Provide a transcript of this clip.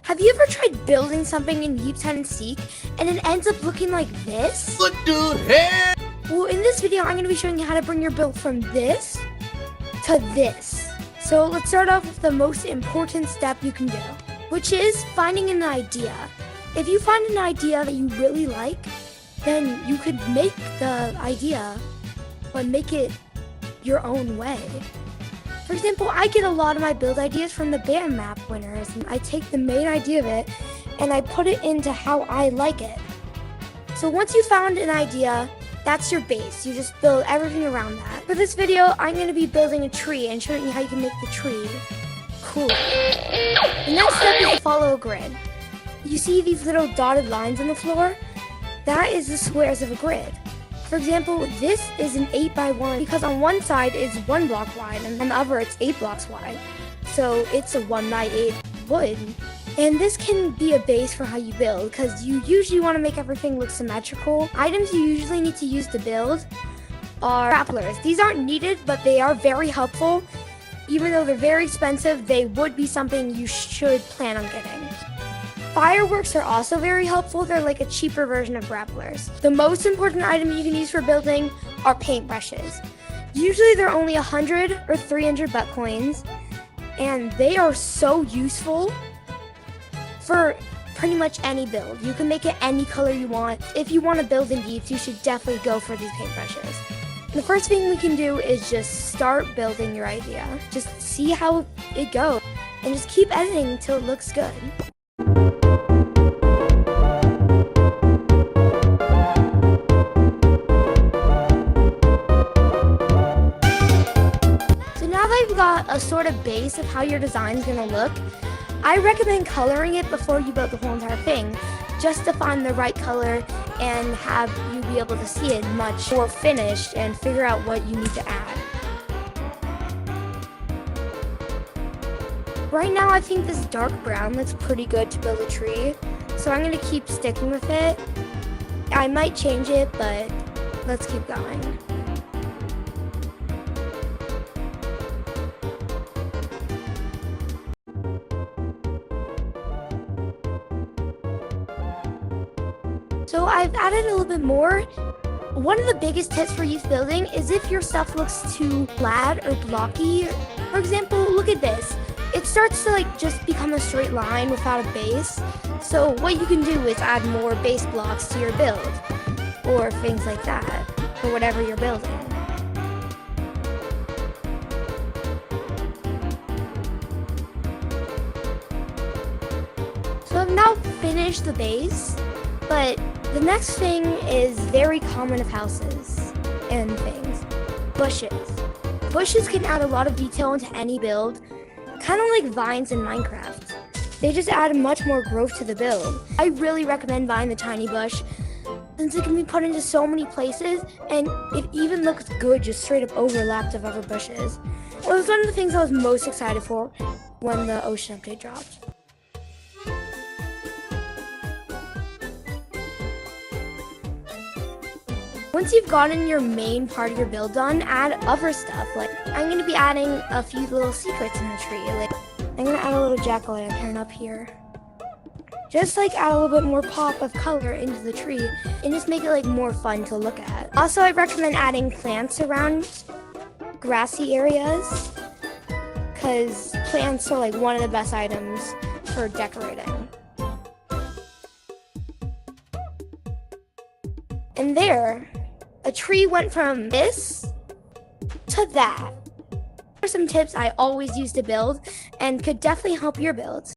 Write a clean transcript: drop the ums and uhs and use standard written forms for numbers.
Have you ever tried building something in Yeeps hide and seek and it ends up looking like this? What the heck? Well, in this video, I'm going to be showing you how to bring your build from this to this. So let's start off with the most important step you can do, which is finding an idea. If you find an idea that you really like, then you could make the idea, but make it your own way. For example, I get a lot of my build ideas from the band map winners, and I take the main idea of it and I put it into how I like it. So once you found an idea, that's your base. You just build everything around that. For this video, I'm going to be building a tree and showing you how you can make the tree cool. The next step is to follow a grid. You see these little dotted lines on the floor? That is the squares of a grid. For example, this is an 8x1 because on one side it's 1 block wide and on the other it's 8 blocks wide. So it's a 1x8 wood. And this can be a base for how you build because you usually want to make everything look symmetrical. Items you usually need to use to build are grapplers. These aren't needed, but they are very helpful. Even though they're very expensive, they would be something you should plan on getting. Fireworks are also very helpful. They're like a cheaper version of grapplers. The most important item you can use for building are paintbrushes. Usually they're only 100 or 300 butt coins, and they are so useful for pretty much any build. You can make it any color you want. If you want to build in Yeeps, you should definitely go for these paintbrushes. The first thing we can do is just start building your idea. Just see how it goes, and just keep editing until it looks good. Got a sort of base of how your design is going to look, I recommend coloring it before you build the whole entire thing, just to find the right color and have you be able to see it much more finished and figure out what you need to add. Right now I think this dark brown looks pretty good to build a tree, so I'm going to keep sticking with it. I might change it, but let's keep going. So I've added a little bit more. One of the biggest tips for youth building is if your stuff looks too flat or blocky. For example, look at this. It starts to just become a straight line without a base. So what you can do is add more base blocks to your build, or things like that, or whatever you're building. So I've now finished the base, but the next thing is very common of houses and things. Bushes. Bushes can add a lot of detail into any build, kind of like vines in Minecraft. They just add much more growth to the build. I really recommend buying the tiny bush since it can be put into so many places and it even looks good just straight up overlapped of other bushes. It was one of the things I was most excited for when the ocean update dropped. Once you've gotten your main part of your build done, add other stuff. Like, I'm going to be adding a few little secrets in the tree. Like, I'm going to add a little jack-o'-lantern up here. Just add a little bit more pop of color into the tree and just make it more fun to look at. Also, I recommend adding plants around grassy areas because plants are one of the best items for decorating. And there, a tree went from this to that. These are some tips I always use to build and could definitely help your builds.